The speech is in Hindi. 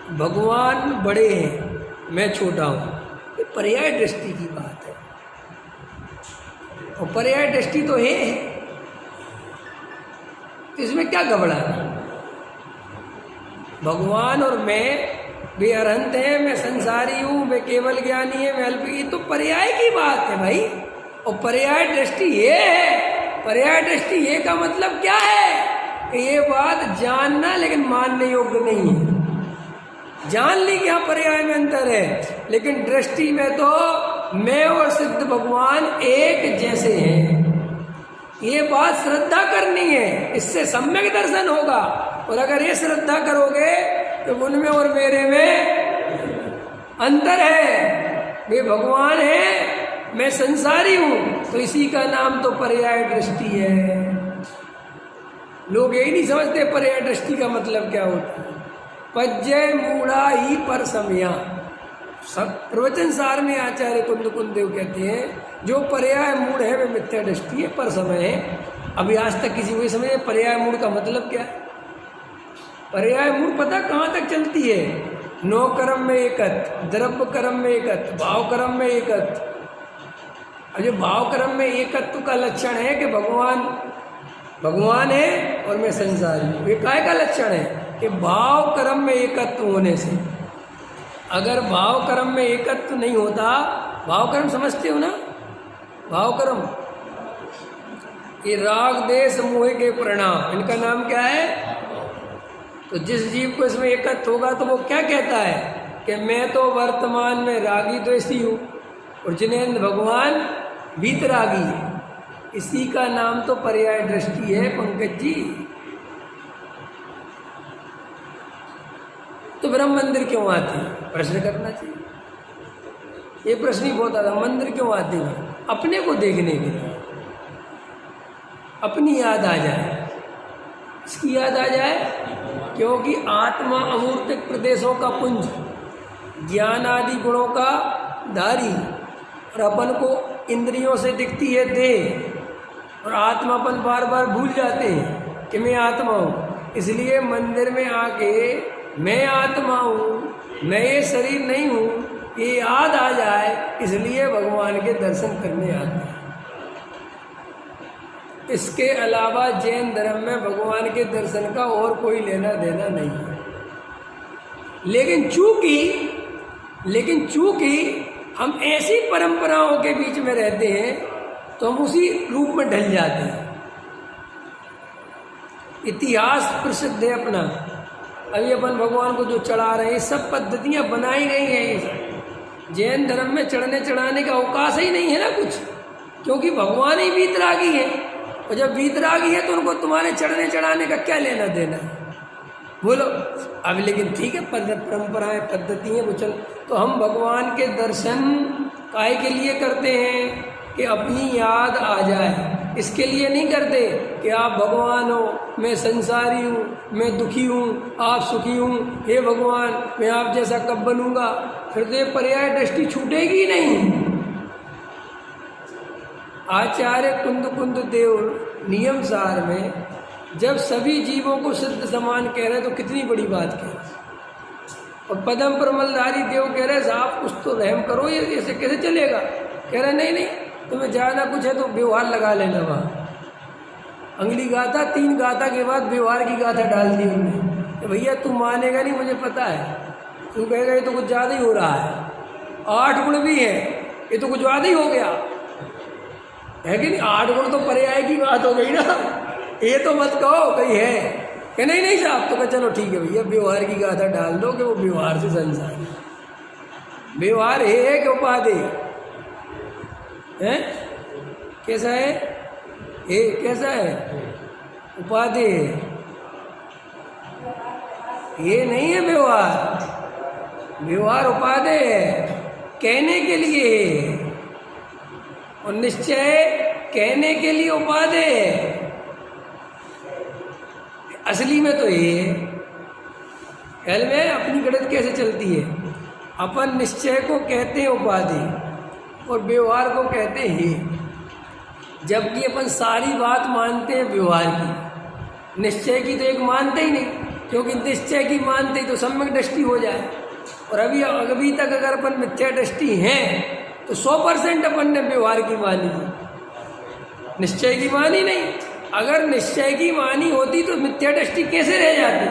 भगवान बड़े हैं मैं छोटा हूँ, ये पर्याय दृष्टि की बात है। और पर्याय दृष्टि तो है, तो इसमें क्या घबराना। भगवान और मैं, वे अरहंत हैं, मैं संसारी हूँ, वे केवल ज्ञानी है, मैं अल्प, ये तो पर्याय की बात है भाई। और पर्याय दृष्टि ये है, पर्याय दृष्टि ये का मतलब क्या है कि ये बात जानना लेकिन मानने योग्य नहीं है। जान ली कि हाँ पर्याय में अंतर है, लेकिन दृष्टि में तो मैं और सिद्ध भगवान एक जैसे हैं। ये बात श्रद्धा करनी है, इससे सम्यक दर्शन होगा। और अगर ये श्रद्धा करोगे तो उनमें और मेरे में अंतर है, वे भगवान हैं, मैं संसारी हूं, तो इसी का नाम तो पर्याय दृष्टि है। लोग यही नहीं समझते पर्याय दृष्टि का मतलब क्या होता है। पज्जय मूढ़ा ही पर समया, सब प्रवचन सार में आचार्य कुंद कुंदेव कहते हैं जो पर्याय मूढ़ है वे मिथ्या दृष्टि है, पर समय है। अभी आज तक किसी को समझे पर्याय मूढ़ का मतलब क्या है। पर्याय मूढ़ पता कहाँ तक चलती है, नो कर्म में एकत, द्रव्य कर्म में एकत, भाव कर्म में एकत। अब जो भाव कर्म में एकत्व का लक्षण है कि भगवान है और मैं संसारी हूँ, ये काय का लक्षण है कि भाव कर्म में एकत्व होने से। अगर भाव कर्म में एकत्व नहीं होता, भाव कर्म समझते हो ना, भाव कर्म ये राग देश मोह के परिणाम, इनका नाम क्या है। तो जिस जीव को इसमें एकत्व होगा तो वो क्या कहता है कि मैं तो वर्तमान में रागी द्वेषी हूँ और जिनेंद्र भगवान वीतरागी है। इसी का नाम तो पर्याय दृष्टि है पंकज जी। तो ब्रह्म मंदिर क्यों आते हैं, प्रश्न करना चाहिए। ये प्रश्न ही बहुत आता, मंदिर क्यों आते हैं, अपने को देखने के लिए, अपनी याद आ जाए, इसकी याद आ जाए। क्योंकि आत्मा अमूर्तिक प्रदेशों का पुंज, ज्ञान आदि गुणों का धारी, और अपन को इंद्रियों से दिखती है देह, और आत्मापन बार बार भूल जाते हैं कि मैं आत्मा हूँ। इसलिए मंदिर में आके मैं आत्मा हूँ, मैं ये शरीर नहीं हूँ, ये याद आ जाए, इसलिए भगवान के दर्शन करने आते हैं। इसके अलावा जैन धर्म में भगवान के दर्शन का और कोई लेना देना नहीं है। लेकिन चूंकि हम ऐसी परंपराओं के बीच में रहते हैं तो हम उसी रूप में ढल जाते हैं। इतिहास प्रसिद्ध है अपना, अभी अपन भगवान को जो चढ़ा रहे हैं सब पद्धतियां बनाई गई हैं। जैन धर्म में चढ़ने चढ़ाने का अवकाश ही नहीं है ना कुछ, क्योंकि भगवान ही वीतरागी है, और जब वीतरागी है तो उनको तुम्हारे चढ़ने चढ़ाने का क्या लेना देना है, बोलो। अब लेकिन ठीक है, परंपराएं पद्धति हैं वो चल। तो हम भगवान के दर्शन काय के लिए करते हैं कि अपनी याद आ जाए, इसके लिए नहीं करते कि आप भगवान हो, मैं संसारी हूँ, मैं दुखी हूँ, आप सुखी हूँ, हे भगवान मैं आप जैसा कब बनूंगा। फिर तो ये पर्याय दृष्टि छूटेगी नहीं। आचार्य कुंद देव नियम सार में जब सभी जीवों को सिद्ध समान कह रहे तो कितनी बड़ी बात कह रहे, और पदम परमलधारी देव कह रहे साहब कुछ तो रहम करो, ये ऐसे कैसे चलेगा। कह रहे नहीं तुम्हें ज़्यादा कुछ है तो व्यवहार लगा लेना। वहाँ अंगली गाथा, 3 गाथा के बाद व्यवहार की गाथा डाल दी उन्होंने। तो भैया तू मानेगा नहीं, मुझे पता है, तू कहेगा ये तो कुछ ज़्यादा ही हो रहा है। 8 गुण भी है, ये तो कुछ ज़्यादा ही हो गया है कि नहीं। 8 गुण तो पर्याय की बात हो गई ना, ये तो मत कहो कहीं है कि नहीं साहब। तो कहा चलो ठीक है भैया व्यवहार की गाथा डाल दो कि वो व्यवहार से संसार है। व्यवहार है कि उपाधि है, कैसा है, कैसा है, उपाधि है, ये नहीं है व्यवहार। व्यवहार उपाधि है, कहने के लिए है, और निश्चय कहने के लिए उपाधि है। असली में तो ये है, में अपनी गणित कैसे चलती है। अपन निश्चय को कहते हैं उपाधि और व्यवहार को कहते हैं, जबकि अपन सारी बात मानते हैं व्यवहार की, निश्चय की तो एक मानते ही नहीं। क्योंकि निश्चय की मानते ही तो सम्यक दृष्टि हो जाए। और अभी तक अगर अपन मिथ्या दृष्टि हैं तो 100% अपन ने व्यवहार की मानी है, निश्चय की मानी नहीं। अगर निश्चय की मानी होती तो मिथ्या दृष्टि कैसे रह जाती?